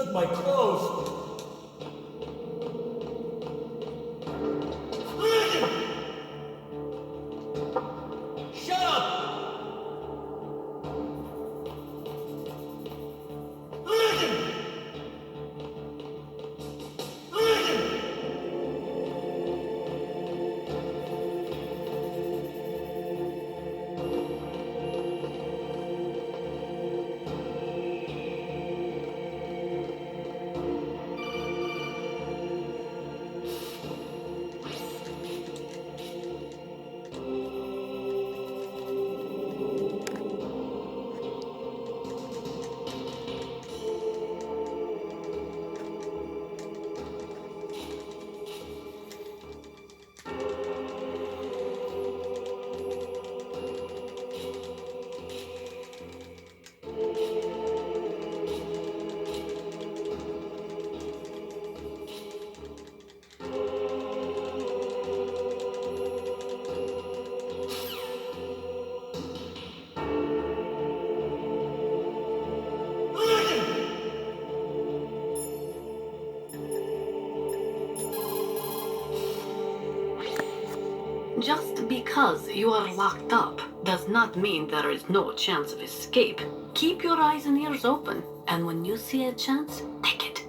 with my clothes. Shut up! Just because you are locked up does not mean there is no chance of escape. Keep your eyes and ears open, and when you see a chance, take it.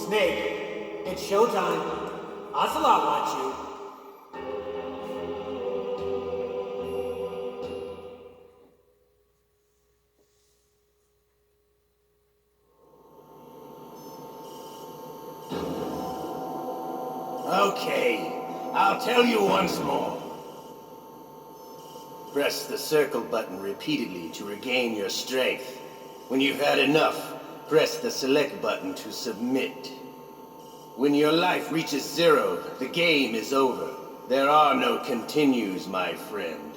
Snake, it's showtime. Ocelot wants you. Okay, I'll tell you once more. Press the circle button repeatedly to regain your strength. When you've had enough, press the select button to submit. When your life reaches 0, the game is over. There are no continues, my friend.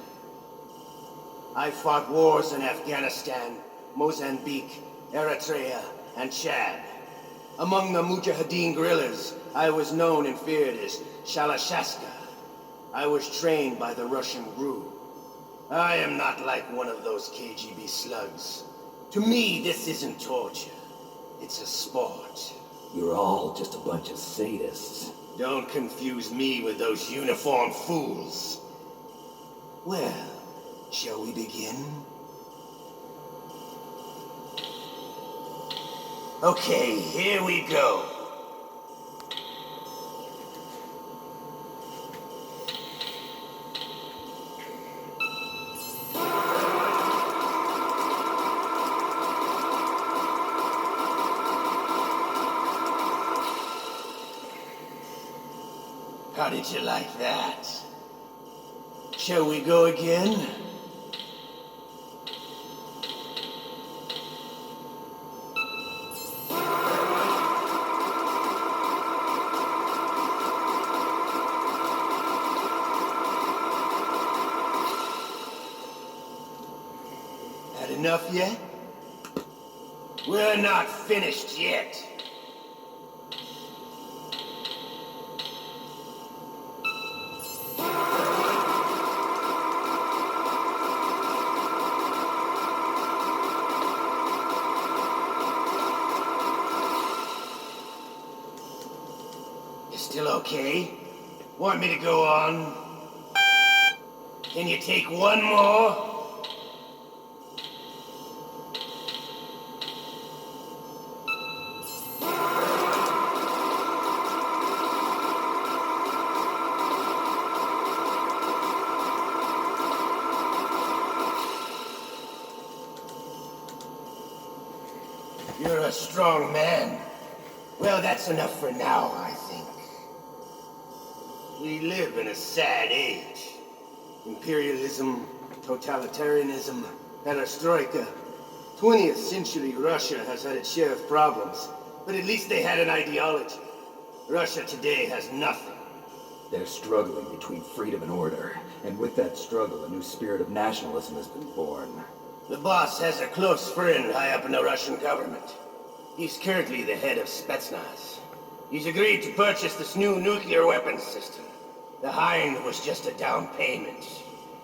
I fought wars in Afghanistan, Mozambique, Eritrea, and Chad. Among the Mujahideen guerrillas, I was known and feared as Shalashaska. I was trained by the Russian GRU. I am not like one of those KGB slugs. To me, this isn't torture. It's a sport. You're all just a bunch of sadists. Don't confuse me with those uniformed fools. Well, shall we begin? Okay, here we go. How did you like that? Shall we go again? Had enough yet? We're not finished yet. Still okay? Want me to go on? Can you take one more? You're a strong man. Well, that's enough for now, I think. We live in a sad age. Imperialism, totalitarianism, perestroika. 20th century Russia has had its share of problems, but at least they had an ideology. Russia today has nothing. They're struggling between freedom and order, and with that struggle, a new spirit of nationalism has been born. The boss has a close friend high up in the Russian government. He's currently the head of Spetsnaz. He's agreed to purchase this new nuclear weapons system. The Hind was just a down payment.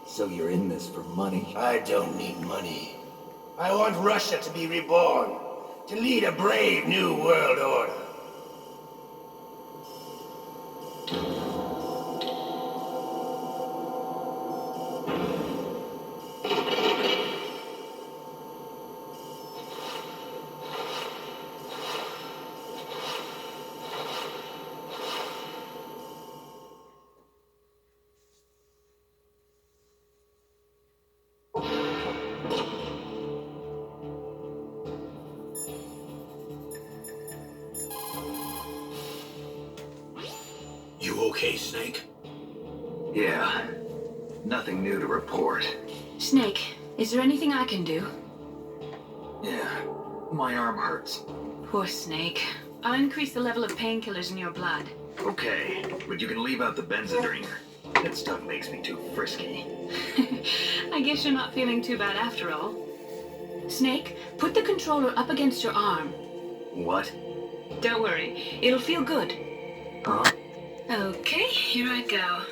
So you're in this for money? I don't need money. I want Russia to be reborn, to lead a brave new world order. You okay, Snake? Yeah. Nothing new to report. Snake, is there anything I can do? Yeah. My arm hurts. Poor Snake. I'll increase the level of painkillers in your blood. Okay, but you can leave out the benzodrine. That stuff makes me too frisky. I guess you're not feeling too bad after all. Snake, put the controller up against your arm. What? Don't worry, it'll feel good. Huh? Okay, here I go.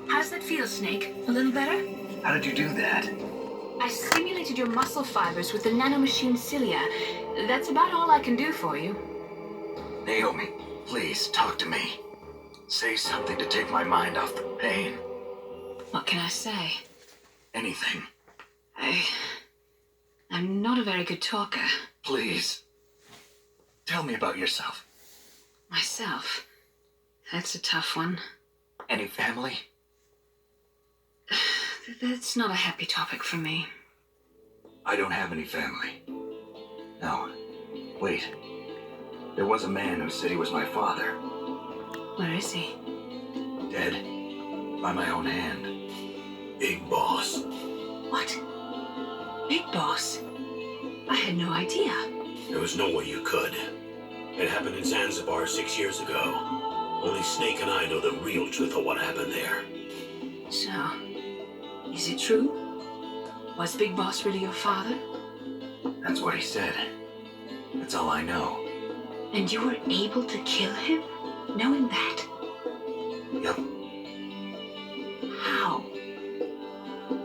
How's that feel, Snake? A little better? How did you do that? I stimulated your muscle fibers with the nanomachine cilia. That's about all I can do for you. Naomi, please talk to me. Say something to take my mind off the pain. What can I say? Anything. I'm not a very good talker. Please. Tell me about yourself. Myself? That's a tough one. Any family? That's not a happy topic for me. I don't have any family. No. Wait. There was a man who said he was my father. Where is he? Dead. By my own hand. Big Boss. What? Big Boss? I had no idea. There was no way you could. It happened in Zanzibar 6 years ago. Only Snake and I know the real truth of what happened there. So, is it true? Was Big Boss really your father? That's what he said. That's all I know. And you were able to kill him, knowing that? Yep. How?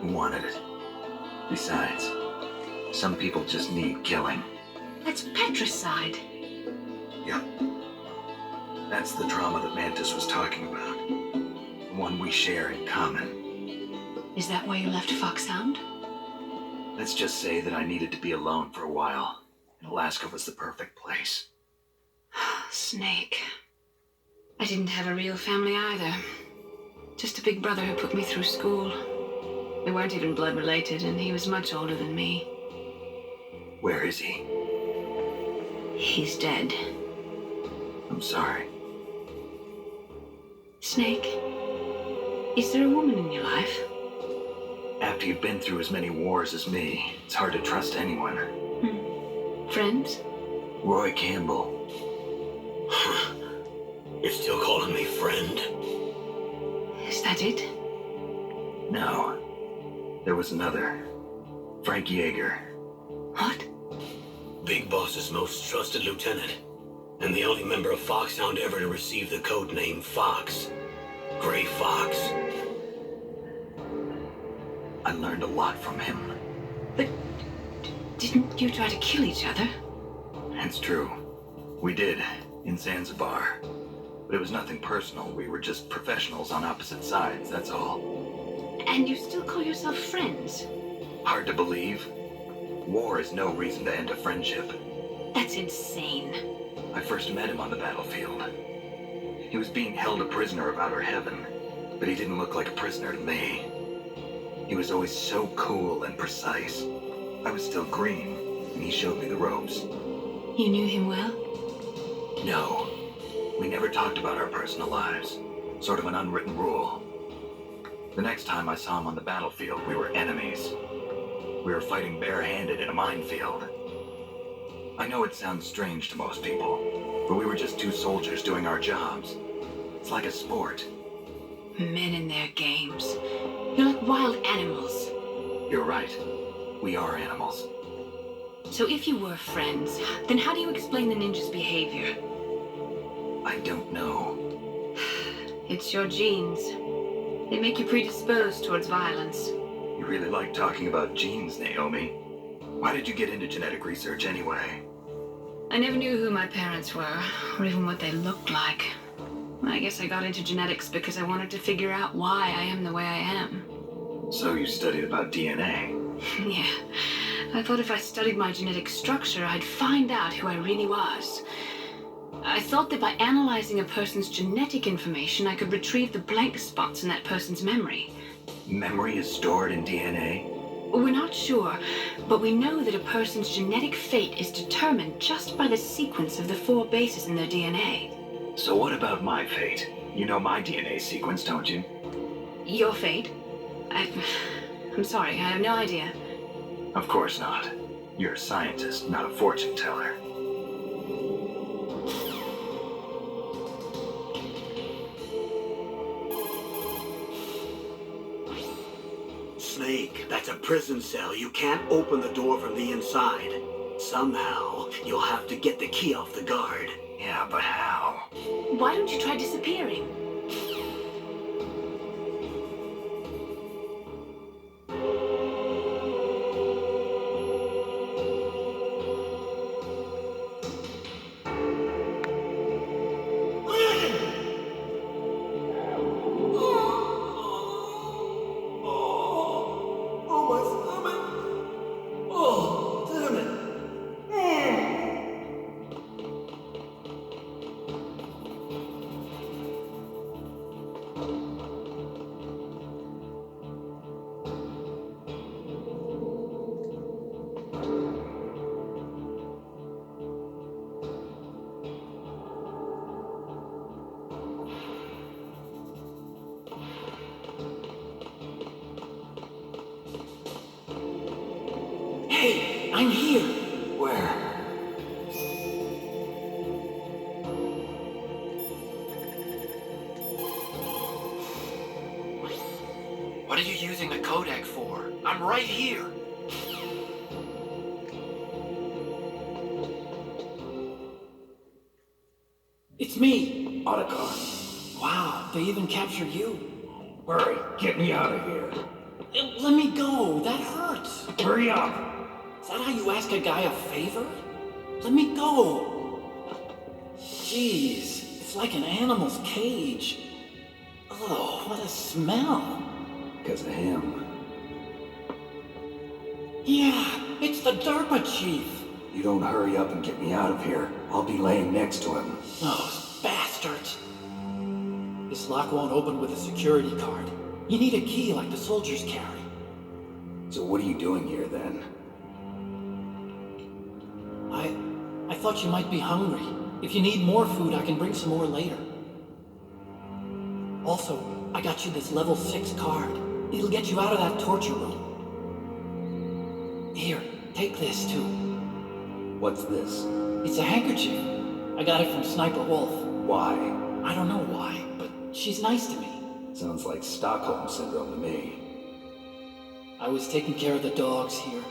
He wanted it. Besides, some people just need killing. That's patricide. Yep. That's the trauma that Mantis was talking about. The one we share in common. Is that why you left Foxhound? Let's just say that I needed to be alone for a while, and Alaska was the perfect place. Snake. I didn't have a real family either. Just a big brother who put me through school. We weren't even blood related, and he was much older than me. Where is he? He's dead. I'm sorry. Snake, is there a woman in your life? After you've been through as many wars as me, it's hard to trust anyone. Friends? Roy Campbell. You're still calling me friend? Is that it? No. There was another. Frank Yeager. What? Big Boss's most trusted lieutenant, and the only member of Foxhound ever to receive the code name Fox. Gray Fox. I learned a lot from him. But didn't you try to kill each other? It's true. We did, in Zanzibar. But it was nothing personal. We were just professionals on opposite sides, that's all. And you still call yourself friends? Hard to believe. War is no reason to end a friendship. That's insane. I first met him on the battlefield. He was being held a prisoner of outer heaven, but he didn't look like a prisoner to me. He was always so cool and precise. I was still green, and he showed me the ropes. You knew him well? No, we never talked about our personal lives. Sort of an unwritten rule. The next time I saw him on the battlefield, we were enemies. We were fighting barehanded in a minefield. I know it sounds strange to most people, but we were just two soldiers doing our jobs. It's like a sport. Men in their games. You're like wild animals. You're right. We are animals. So if you were friends, then how do you explain the ninja's behavior? I don't know. It's your genes. They make you predisposed towards violence. You really like talking about genes, Naomi. Why did you get into genetic research anyway? I never knew who my parents were, or even what they looked like. I guess I got into genetics because I wanted to figure out why I am the way I am. So you studied about DNA? Yeah. I thought if I studied my genetic structure, I'd find out who I really was. I thought that by analyzing a person's genetic information, I could retrieve the blank spots in that person's memory. Memory is stored in DNA? We're not sure, but we know that a person's genetic fate is determined just by the sequence of the 4 bases in their DNA. So what about my fate? You know my DNA sequence, don't you? Your fate? I'm sorry, I have no idea. Of course not. You're a scientist, not a fortune teller. Snake, that's a prison cell. You can't open the door from the inside. Somehow, you'll have to get the key off the guard. Yeah, but how? Why don't you try disappearing? Hey, I'm here. Where? What are you using the codec for? I'm right here. It's me, Otacon. Wow, they even captured you. Hurry, get me out of here. Let me go, that hurts. Hurry up. Is that how you ask a guy a favor? Let me go. Jeez, it's like an animal's cage. Oh, what a smell. Because of him. Yeah, it's the DARPA chief. You don't hurry up and get me out of here, I'll be laying next to him. Those bastards. This lock won't open with a security card. You need a key like the soldiers carry. So what are you doing here then? I thought you might be hungry. If you need more food, I can bring some more later. Also, I got you this level 6 card. It'll get you out of that torture room. Here, take this too. What's this? It's a handkerchief. I got it from Sniper Wolf. Why? I don't know why, but she's nice to me. Sounds like Stockholm Syndrome to me. I was taking care of the dogs here.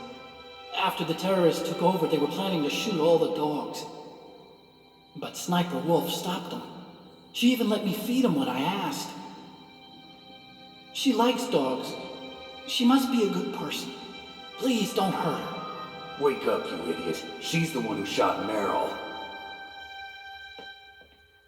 After the terrorists took over, they were planning to shoot all the dogs. But Sniper Wolf stopped them. She even let me feed them when I asked. She likes dogs. She must be a good person. Please don't hurt her. Wake up, you idiot. She's the one who shot Meryl.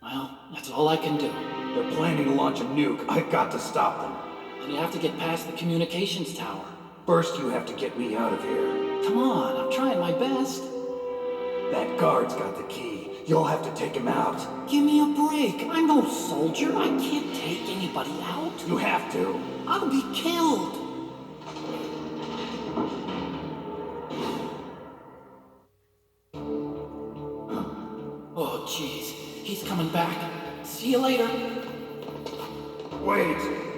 Well, that's all I can do. They're planning to launch a nuke. I've got to stop them. And you have to get past the communications tower. First, you have to get me out of here. Come on, I'm trying my best. That guard's got the key. You'll have to take him out. Give me a break. I'm no soldier. I can't take anybody out. You have to. I'll be killed. coming back. See you later. Wait!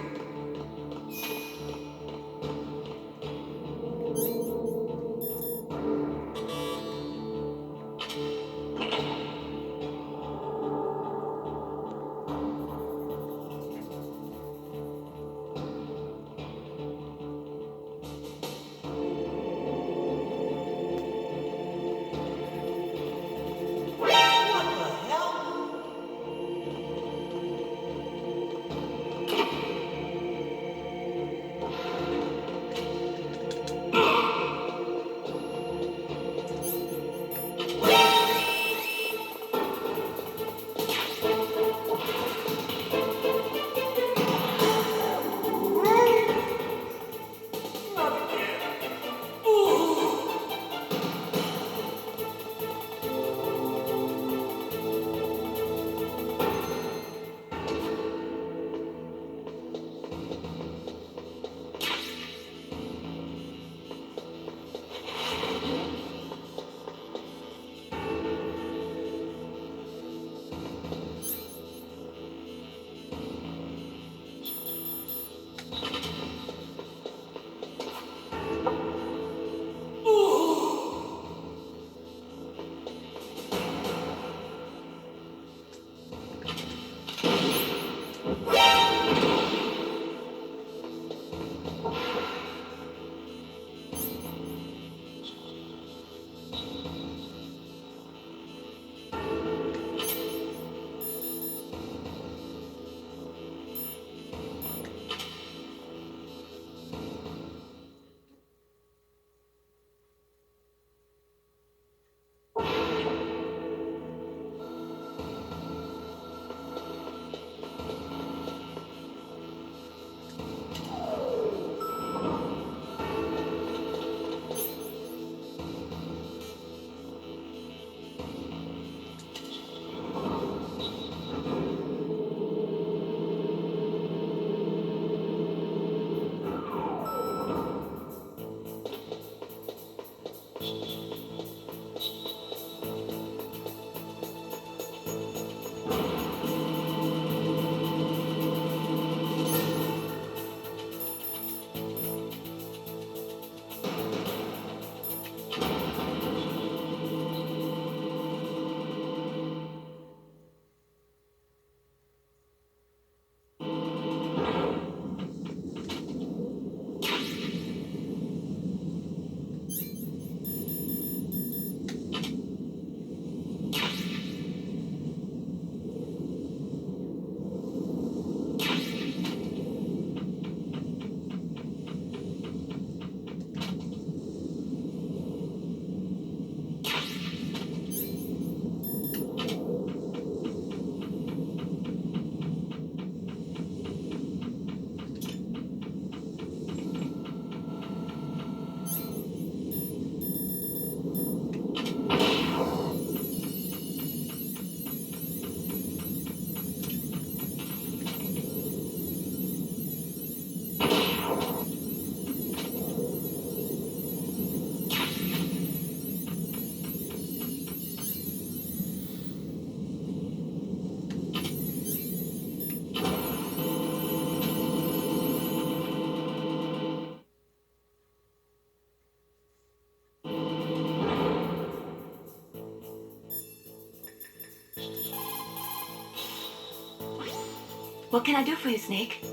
What can I do for you, Snake?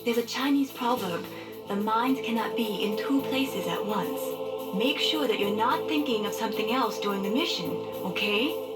There's a Chinese proverb, the mind cannot be in two places at once. Make sure that you're not thinking of something else during the mission, okay?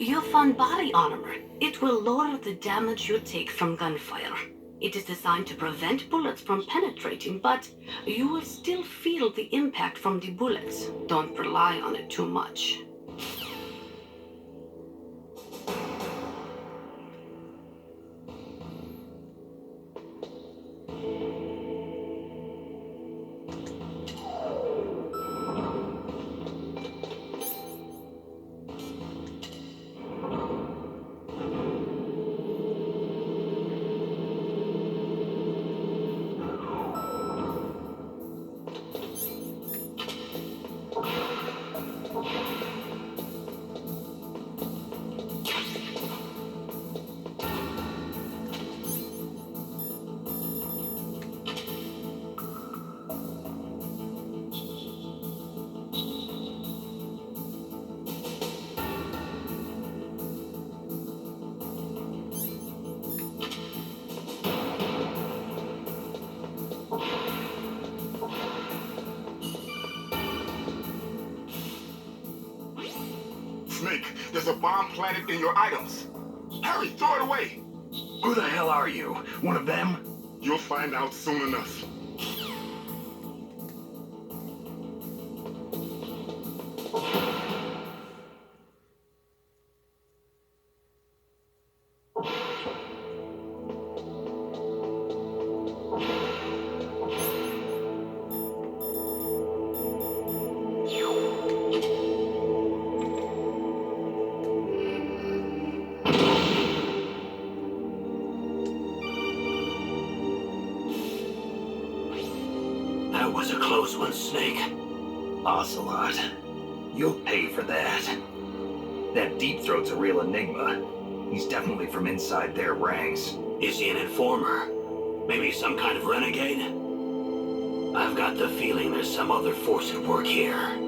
You found body armor. It will lower the damage you take from gunfire. It is designed to prevent bullets from penetrating, but you will still feel the impact from the bullets. Don't rely on it too much. Snake, there's a bomb planted in your items. Hurry, throw it away. Who the hell are you? One of them? You'll find out soon enough. That was a close one, Snake. Ocelot. You'll pay for that. That Deep Throat's a real enigma. He's definitely from inside their ranks. Is he an informer? Maybe some kind of renegade? I've got the feeling there's some other force at work here.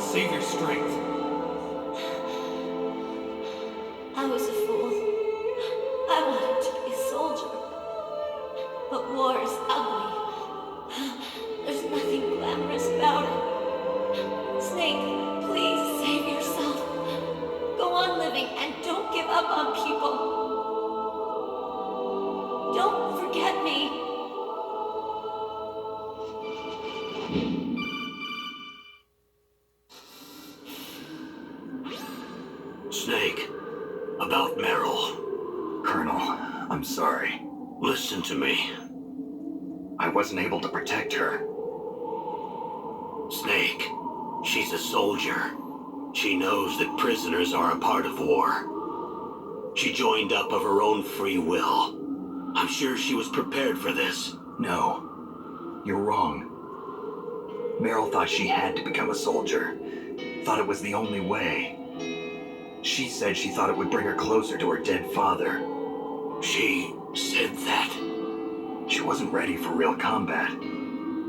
Save your strength. I was a fool. I wanted to be a soldier. But war is ugly. There's nothing glamorous about it. Snake, please save yourself. Go on living and don't give up on people. Don't forget me. Snake, about Meryl. Colonel, I'm sorry. Listen to me. I wasn't able to protect her. Snake, She's a soldier. She knows that prisoners are a part of war. She joined up of her own free will. I'm sure she was prepared for this. No, you're wrong. Meryl thought she had to become a soldier. Thought it was the only way. She said she thought it would bring her closer to her dead father. She said that? She wasn't ready for real combat.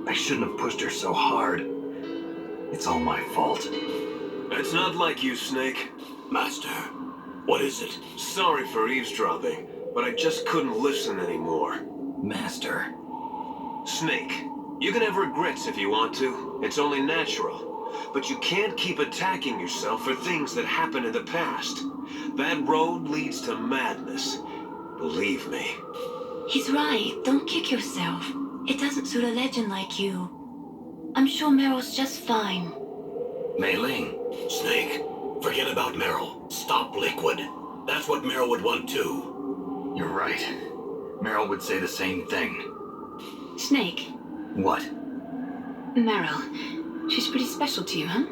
I shouldn't have pushed her so hard. It's all my fault. It's not like you, Snake. Master, what is it? Sorry for eavesdropping, but I just couldn't listen anymore. Master. Snake, you can have regrets if you want to. It's only natural. But you can't keep attacking yourself for things that happened in the past. That road leads to madness. Believe me. He's right. Don't kick yourself. It doesn't suit a legend like you. I'm sure Meryl's just fine. Mei Ling. Snake, forget about Meryl. Stop Liquid. That's what Meryl would want too. You're right. Meryl would say the same thing. Snake. What? Meryl. She's pretty special to you, huh?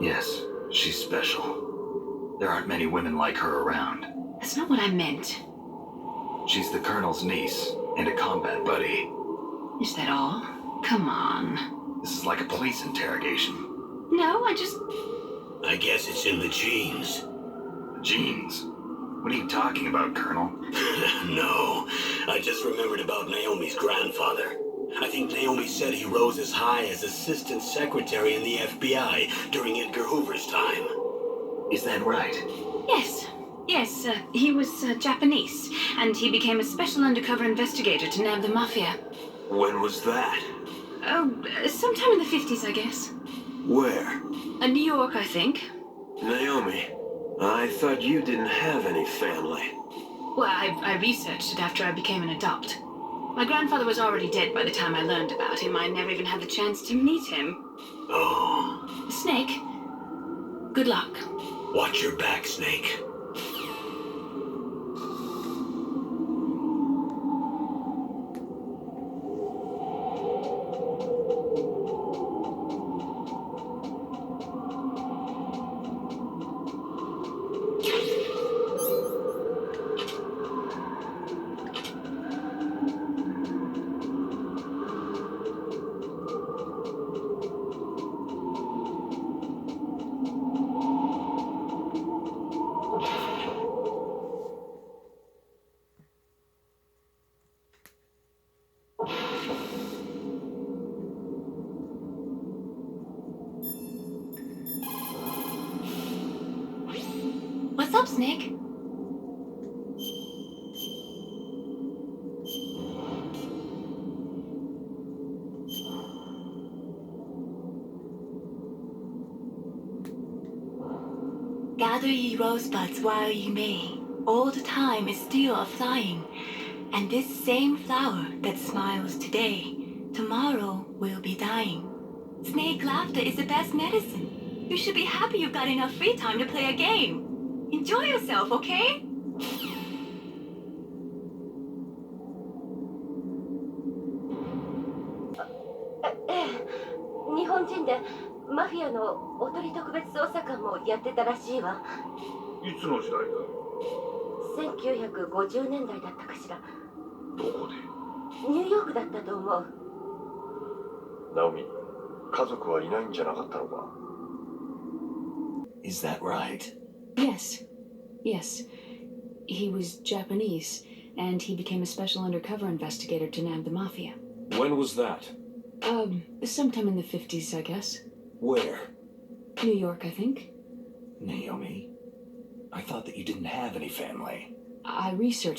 Yes, she's special. There aren't many women like her around. That's not what I meant. She's the Colonel's niece and a combat buddy. Is that all? Come on. This is like a police interrogation. No, I guess it's in the genes. Genes? What are you talking about, Colonel? No, I just remembered about Naomi's grandfather. I think Naomi said he rose as high as assistant secretary in the FBI during Edgar Hoover's time. Is that right? Yes. Yes, he was Japanese, and he became a special undercover investigator to nab the Mafia. When was that? Oh, sometime in the 50s, I guess. Where? New York, I think. Naomi, I thought you didn't have any family. Well, I researched it after I became an adopt. My grandfather was already dead by the time I learned about him. I never even had the chance to meet him. Oh. Snake, good luck. Watch your back, Snake. What's up, Snake? Gather ye rosebuds while ye may. Old time is still a-flying, and this same flower that smiles today, tomorrow will be dying. Snake laughter is the best medicine. You should be happy you've got enough free time to play a game. Enjoy yourself, okay? 日本人でマフィアのおとり特別捜査官もやってたらしいわ。いつの時代だ。1950年代だったかしら。どこで。ニューヨークだったと思う。ナオミ、家族はいないんじゃなかったのか。Is that right? Yes. Yes. He was Japanese, and he became a special undercover investigator to nab the Mafia. When was that? Sometime in the 50s, I guess. Where? New York, I think. Naomi, I thought that you didn't have any family. I researched